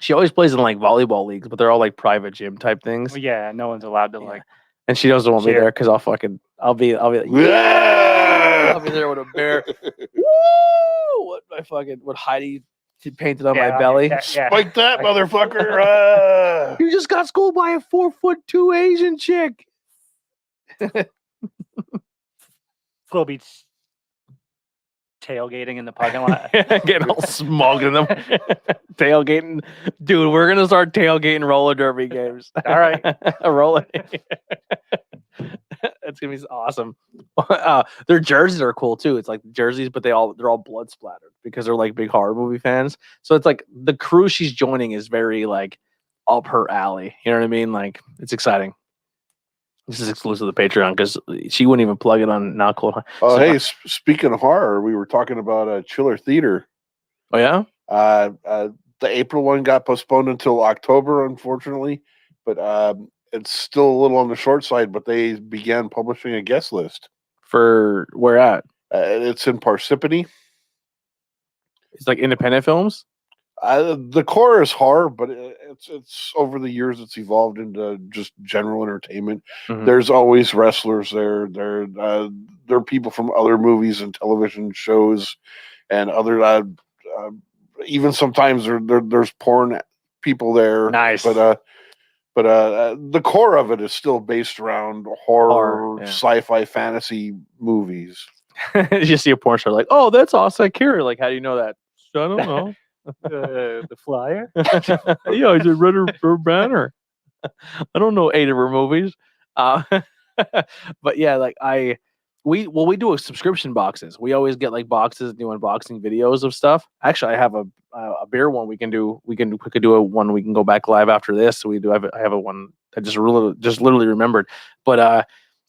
She always plays in like volleyball leagues, but they're all like private gym type things. Well, yeah, no one's allowed to like. And she doesn't want me there because I'll be like, Yeah! I'll be there with a bear. Woo! What Heidi painted on my belly. Spike that motherfucker. You just got schooled by a 4'2" Asian chick. We'll be tailgating in the parking lot. Getting all smug in them. Tailgating. Dude, we're going to start tailgating roller derby games. All right. Roller. It's going to be awesome. Their jerseys are cool too. It's like jerseys, but they're all blood splattered because they're like big horror movie fans. So it's like the crew she's joining is very like up her alley. You know what I mean? Like it's exciting. This is exclusive to Patreon because she wouldn't even plug it on Now Cold. Oh, hey, speaking of horror, we were talking about Chiller Theater. Oh, yeah? The April one got postponed until October, unfortunately. But it's still a little on the short side, but they began publishing a guest list. For where at? It's in Parsippany. It's like independent films? The core is horror, but it's over the years it's evolved into just general entertainment. Mm-hmm. There's always wrestlers there. There are people from other movies and television shows, and other even sometimes there's porn people there. Nice, but the core of it is still based around horror, sci-fi, fantasy movies. You see a porn star like, oh, that's Asa Akira. Like, how do you know that? I don't know. The flyer. Yeah, I just read her banner. I don't know 8 of her movies. But yeah, like we do a subscription boxes. We always get like boxes, do unboxing videos of stuff. Actually, I have a beer one we could do a one we can go back live after this. So I have a one I just literally remembered. But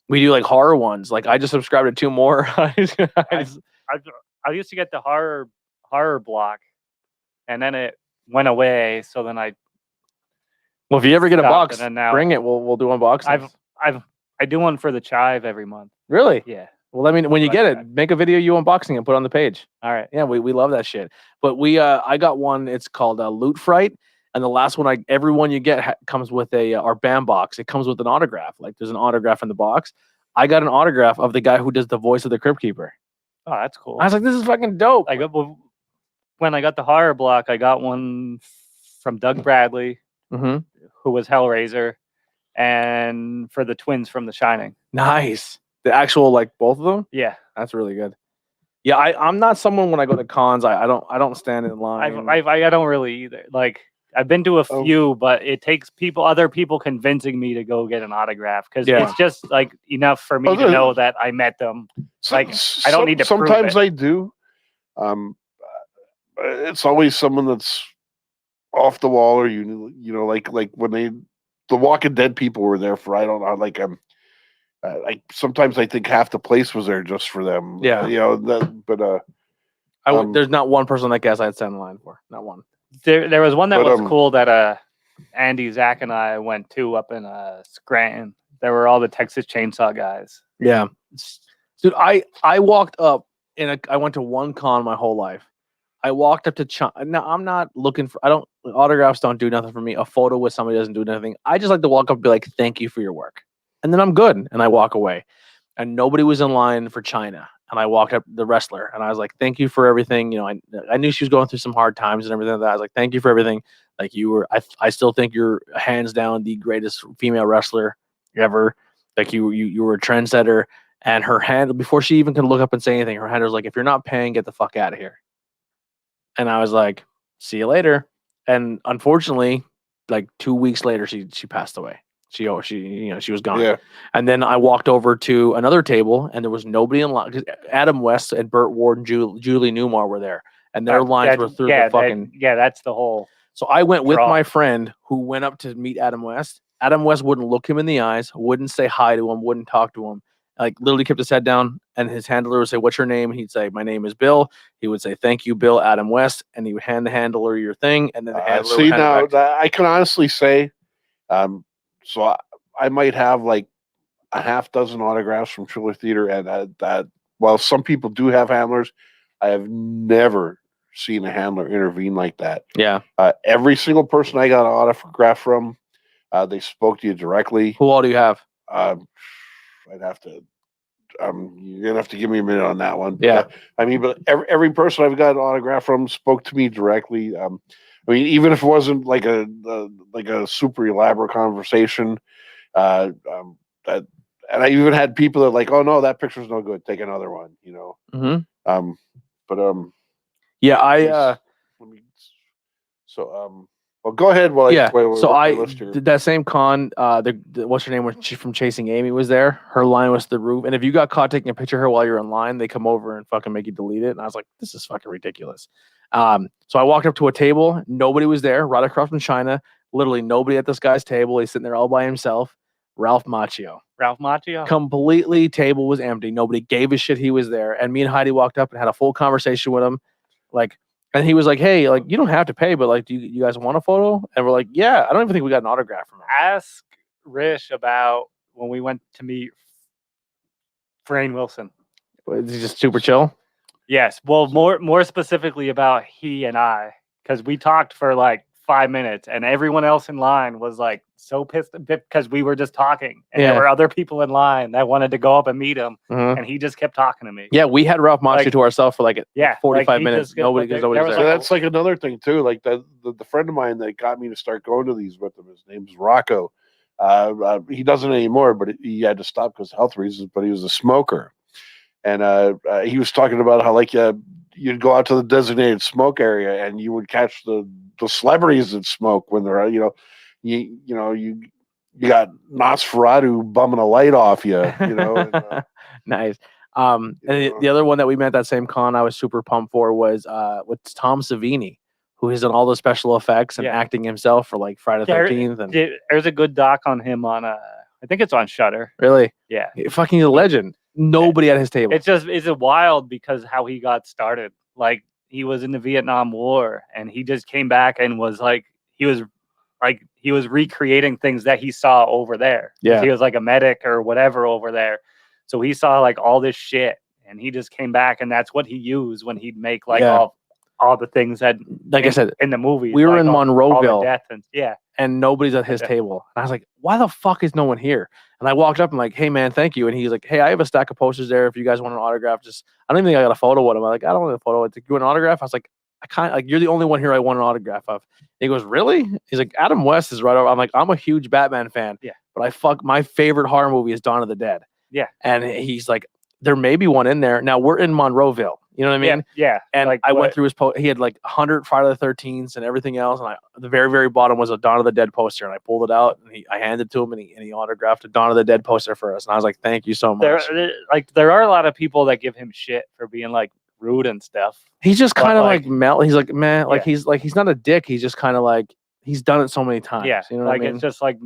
we do like horror ones. Like I just subscribed to 2 more. I used to get the horror block, and then it went away. So then I well, if you ever get a stopped, box, and then now bring it. We'll do unboxings. I do one for the chive every month. Really? Yeah. Well, I mean, when you Like get that. it, make a video you unboxing and put it on the page. All right. Yeah, we love that shit. But I got one. It's called Loot Fright, and the last one every one you get comes with our band box. It comes with an autograph. Like there's an autograph in the box. I got an autograph of the guy who does the voice of the Crypt Keeper. Oh, that's cool. I was like, this is fucking dope. When I got the horror block, I got one from Doug Bradley, Mm-hmm. who was Hellraiser, and for the twins from The Shining. Nice. The actual like both of them. Yeah. That's really good. Yeah, I'm not someone when I go to cons. I don't stand in line. I don't really either. Like I've been to a few, but it takes other people convincing me to go get an autograph because it's just like enough for me to know that I met them. Like I don't need to. Sometimes prove it. I do. It's always someone that's off the wall, or you know, like when the Walking Dead people were there for I don't know, like sometimes I think half the place was there just for them. Yeah, you know that, but there's not one person that guess I'd stand in line for. Not one. There was one that was cool that Andy, Zach, and I went to up in Scranton. There were all the Texas Chainsaw guys. Yeah, dude, I walked up I went to one con my whole life. I walked up to China. Now I'm not looking for. Autographs don't do nothing for me. A photo with somebody doesn't do nothing. I just like to walk up and be like, "Thank you for your work," and then I'm good, and I walk away. And nobody was in line for China. And I walked up the wrestler and I was like, thank you for everything. You know, I knew she was going through some hard times and everything like that. I was like, thank you for everything. Like I still think you're hands down the greatest female wrestler ever. Like you were a trendsetter. And her hand, before she even could look up and say anything, her hand was like, if you're not paying, get the fuck out of here. And I was like, see you later. And unfortunately, like 2 weeks later, she passed away. She was gone. Yeah. And then I walked over to another table and there was nobody in line because Adam West and Burt Ward and Julie Newmar were there. And their lines were through the fucking... that's the whole... So I went with my friend who went up to meet Adam West. Adam West wouldn't look him in the eyes, wouldn't say hi to him, wouldn't talk to him. Like literally kept his head down, and his handler would say, "What's your name?" And he'd say, "My name is Bill." He would say, "Thank you, Bill, Adam West," and he would hand the handler your thing, and then the handler would hand it back. I can honestly say, so I might have like a half dozen autographs from Triller Theater, and that while some people do have handlers, I have never seen a handler intervene like that. Yeah. Every single person I got an autograph from, they spoke to you directly. Who all do you have? I'd have to. You're gonna have to give me a minute on that one. Yeah. But every person I've got an autograph from spoke to me directly. Even if it wasn't like a super elaborate conversation, and I even had people that like, oh no, that picture's no good. Take another one. You know. Mm-hmm. Yeah. Well, go ahead. I did that same con. What's her name? Was she from Chasing Amy? Was there? Her line was the roof. And if you got caught taking a picture of her while you're in line, they come over and fucking make you delete it. And I was like, this is fucking ridiculous. So I walked up to a table. Nobody was there. Right across from China. Literally nobody at this guy's table. He's sitting there all by himself. Ralph Macchio. Completely table was empty. Nobody gave a shit he was there. And me and Heidi walked up and had a full conversation with him. And he was like, hey, like, you don't have to pay, but like, do you guys want a photo? And we're like, yeah, I don't even think we got an autograph from him. Ask Rish about when we went to meet Frayne Wilson. Is he just super chill? Yes. Well, more specifically about he and I, because we talked for like 5 minutes and everyone else in line was like so pissed because we were just talking and there were other people in line that wanted to go up and meet him and he just kept talking to me. Yeah, we had Ralph Macchio to ourselves for like 45 minutes. Nobody there. So that's like another thing too. Like the friend of mine that got me to start going to these with him, his name's Rocco. He doesn't anymore, but he had to stop because of health reasons, but he was a smoker. And he was talking about how like you'd go out to the designated smoke area and you would catch the celebrities that smoke when they're you got Nosferatu bumming a light off you, and, Nice. And the other one that we met at that same con I was super pumped for was with Tom Savini, who has done all the special effects and acting himself for like Friday the 13th. And there's a good doc on him on I think it's on Shudder. Really? Yeah. Fucking a legend. Nobody at his table. It's wild because how he got started. Like he was in the Vietnam War and he just came back and was like he was recreating things that he saw over there. Yeah. He was like a medic or whatever over there. So he saw like all this shit and he just came back and that's what he used when he'd make like all the things that I said in the movie. We were in Monroeville. All the death and, and nobody's at his table. And I was like, why the fuck is no one here? And I walked up and like, hey man, thank you. And he's like, hey, I have a stack of posters there. If you guys want an autograph, I don't even think I got a photo with him. I'm like, I don't want a photo. Like, you want an autograph? I was like, you're the only one here I want an autograph of. He goes, really? He's like, Adam West is right over. I'm like, I'm a huge Batman fan. Yeah. But my favorite horror movie is Dawn of the Dead. Yeah. And he's like, there may be one in there. Now we're in Monroeville. You know what I mean? Yeah. And like, I went through his He had like 100 Friday the 13th and everything else. And the very, very bottom was a Dawn of the Dead poster. And I pulled it out and I handed it to him and he autographed a Dawn of the Dead poster for us. And I was like, thank you so much. There are a lot of people that give him shit for being like rude and stuff. He's just kind of like melt. He's like, man, like he's not a dick. He's just kind of like, he's done it so many times. Yeah. You know what I mean? It's just like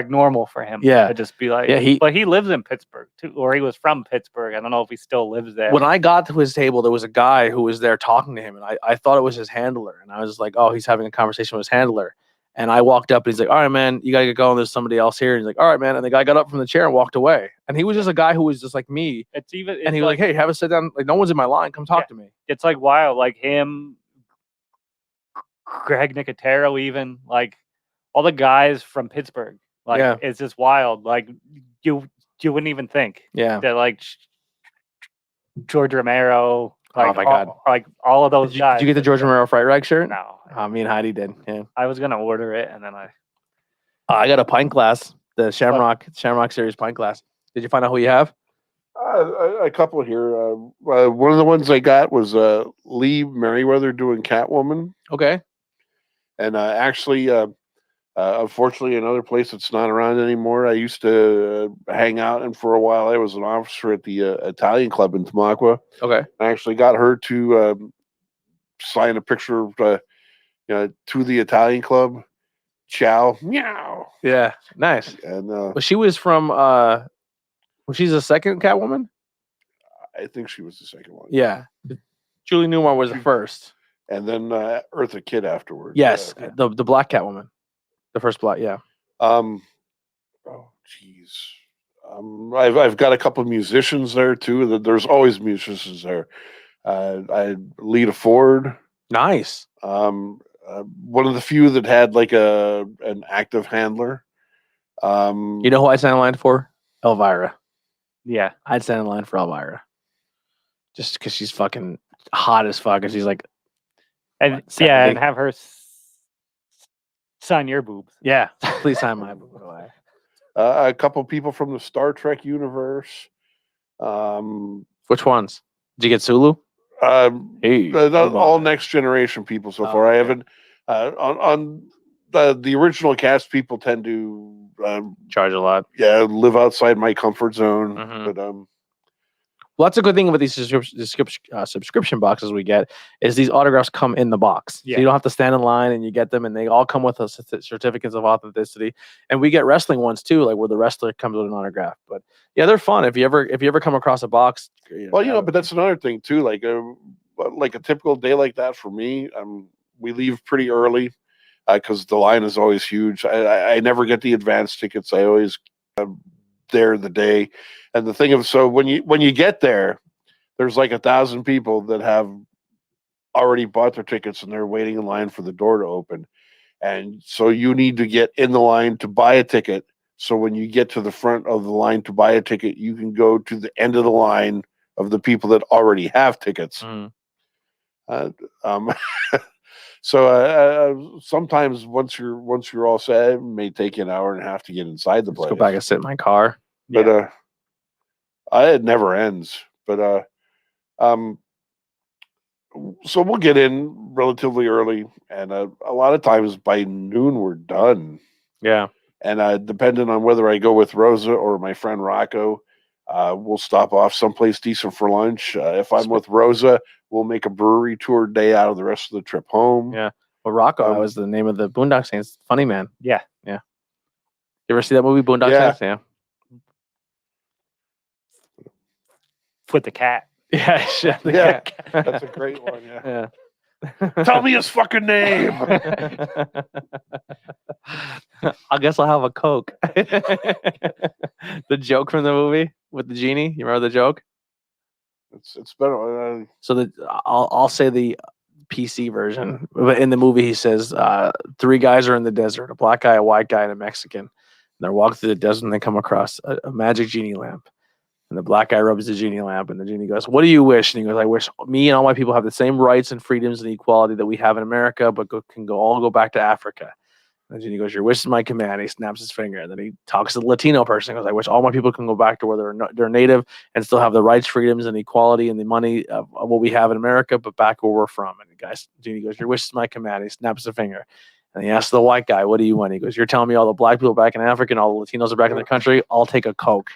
normal for him. Yeah. To just be like, but he lives in Pittsburgh too, or he was from Pittsburgh. I don't know if he still lives there. When I got to his table, there was a guy who was there talking to him, and I thought it was his handler. And I was like, oh, he's having a conversation with his handler. And I walked up and he's like, all right, man, you got to get going. There's somebody else here. And he's like, all right, man. And the guy got up from the chair and walked away. And he was just a guy who was just like me. And he was like, hey, have a sit down. Like, no one's in my line. Come talk to me. It's like wild. Like him, Greg Nicotero, even like all the guys from Pittsburgh. Like it's just wild. Like you wouldn't even think. Yeah. That like George Romero. Like, oh my God. Like all of those guys. Did you get the George Romero Fright Rag shirt? No. Me and Heidi did. Yeah. I was gonna order it and then I got a pint glass, the Shamrock Series pint glass. Did you find out who you have? A couple here. One of the ones I got was Lee Merriweather doing Catwoman. Okay. And actually, unfortunately, another place that's not around anymore. I used to hang out, and for a while, I was an officer at the Italian Club in Tamaqua. Okay. I actually got her to sign a picture to the Italian Club. Ciao, meow. Yeah, nice. And but she was from. Was she the second Catwoman? I think she was the second one. Yeah, Julie Newmar was the first, and then Eartha Kitt afterwards. Yes, the Black Catwoman, the first Black. Yeah. Oh, jeez. I've got a couple of musicians there too. There's always musicians there. I Lita Ford. Nice. One of the few that had like an active handler. You know who I stand in line for? Elvira. Yeah, I'd stand in line for Elvira. Just because she's fucking hot as fuck, and she's like, and and have her sign your boobs. Yeah, please sign my boobs. A couple people from the Star Trek universe. Which ones? Did you get Sulu? All Next Generation people so far. I haven't on the original cast. People tend to charge a lot. Yeah, live outside my comfort zone. Mm-hmm. But well, that's a good thing about these subscription boxes we get is these autographs come in the box. Yeah. So you don't have to stand in line and you get them, and they all come with certificates of authenticity. And we get wrestling ones too, like where the wrestler comes with an autograph. But yeah, they're fun. If you ever come across a box, but that's another thing too. Like a typical day like that for me, we leave pretty early because the line is always huge. I never get the advance tickets. I always there the day. And the thing so when you get there, there's like 1,000 people that have already bought their tickets and they're waiting in line for the door to open. And so you need to get in the line to buy a ticket. So when you get to the front of the line to buy a ticket, you can go to the end of the line of the people that already have tickets. So sometimes once you're all set, it may take you an hour and a half to get inside the place. Go back and sit in my car. But it never ends. But So we'll get in relatively early, and a lot of times by noon we're done. Yeah. And depending on whether I go with Rosa or my friend Rocco, we'll stop off someplace decent for lunch. If I'm with Rosa, we'll make a brewery tour day out of the rest of the trip home. Yeah. Well, Rocco, that was the name of the Boondock Saints. Funny man. Yeah. You ever see that movie, Boondock Yeah. Saints? Yeah. With the cat. Yeah. Yeah. That's a great one. Yeah. Yeah. Tell me his fucking name. I guess I'll have a Coke. The joke from the movie with the genie. You remember the joke? It's better. So I'll say the PC version. But in the movie, he says 3 guys are in the desert: a black guy, a white guy, and a Mexican. And they're walking through the desert, and they come across a magic genie lamp. And the black guy rubs the genie lamp, and the genie goes, "What do you wish?" And he goes, "I wish me and all my people have the same rights and freedoms and equality that we have in America, but can all go back to Africa." And the genie goes, "Your wish is my command." He snaps his finger, and then he talks to the Latino person. He goes, "I wish all my people can go back to where they're native and still have the rights, freedoms, and equality and the money of what we have in America, but back where we're from." And the genie goes, "Your wish is my command." He snaps a finger. And he asks the white guy, "What do you want?" He goes, "You're telling me all the black people back in Africa and all the Latinos are back in the country? I'll take a Coke."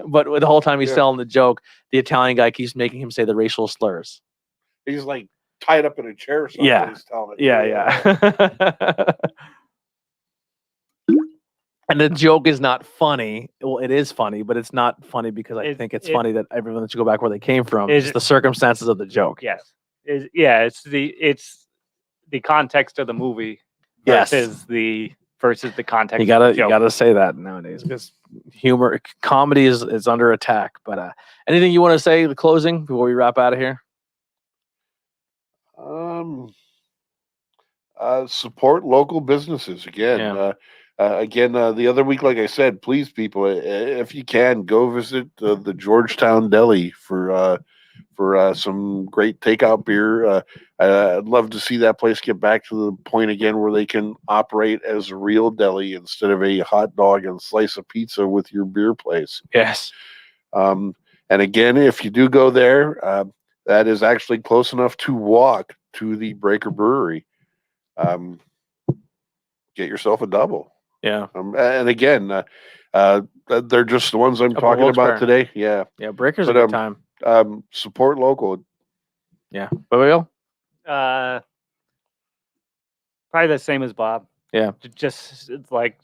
But the whole time he's telling the joke, the Italian guy keeps making him say the racial slurs. He's like tied up in a chair or something. Yeah. He's telling it. Yeah. And the joke is not funny. Well, it is funny, but it's not funny because I think it's funny that everyone should go back where they came from. It's the circumstances of the joke. Yes. It's the context of the movie versus the context. You gotta say that nowadays because comedy is under attack. But anything you want to say, the closing before we wrap out of here? Support local businesses again. The other week, like I said, please, people, if you can, go visit the Georgetown Deli for some great takeout beer. I'd love to see that place get back to the point again where they can operate as a real deli instead of a hot dog and slice of pizza with your beer place. Yes. And again, if you do go there, that is actually close enough to walk to the Breaker Brewery. Get yourself a double. Yeah. And again, they're just the ones I'm talking about today. Yeah. Yeah. Breaker's a good time. Support local. Yeah. But Will? Probably the same as Bob. Yeah. Just it's like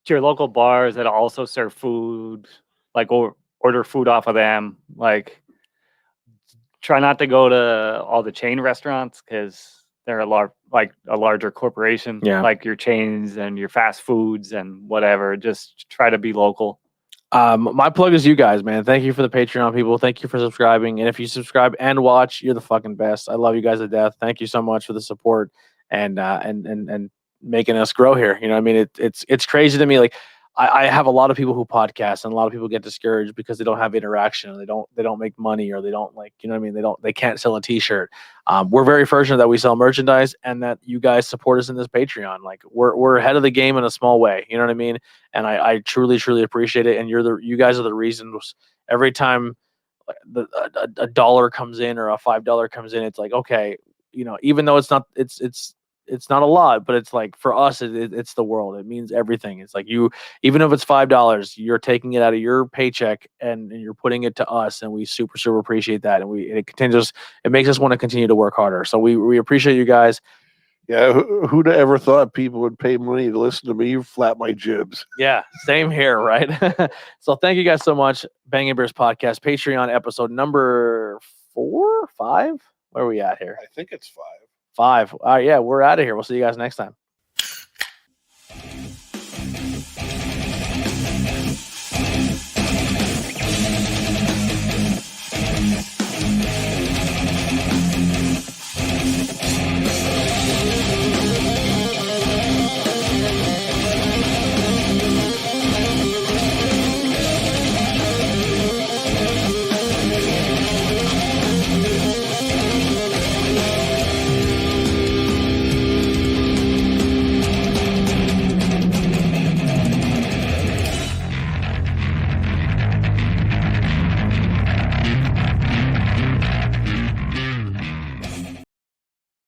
your local bars that also serve food, like order food off of them. Like, try not to go to all the chain restaurants because they're a larger corporation. Yeah. Like your chains and your fast foods and whatever. Just try to be local. My plug is you guys, man. Thank you for the Patreon people. Thank you for subscribing. And if you subscribe and watch, you're the fucking best. I love you guys to death. Thank you so much for the support and making us grow here. You know what I mean? It's crazy to me. Like I have a lot of people who podcast and a lot of people get discouraged because they don't have interaction or they don't make money or they don't you know what I mean? They can't sell a t-shirt. We're very fortunate that we sell merchandise and that you guys support us in this Patreon. Like we're ahead of the game in a small way. You know what I mean? And I truly, truly appreciate it. And you guys are the reasons every time a dollar comes in or a $5 comes in, it's like, okay, you know, even though it's not a lot, but it's like for us, it's the world. It means everything. It's like even if it's $5, you're taking it out of your paycheck and you're putting it to us, and we super, super appreciate that. And it makes us want to continue to work harder. So we appreciate you guys. Yeah, who'd ever thought people would pay money to listen to me flap my jibs? Yeah, same here, right? So thank you guys so much. Bangin Beers Podcast, Patreon episode number 4, 5. Where are we at here? I think it's 5. 5. All right, yeah, we're out of here. We'll see you guys next time.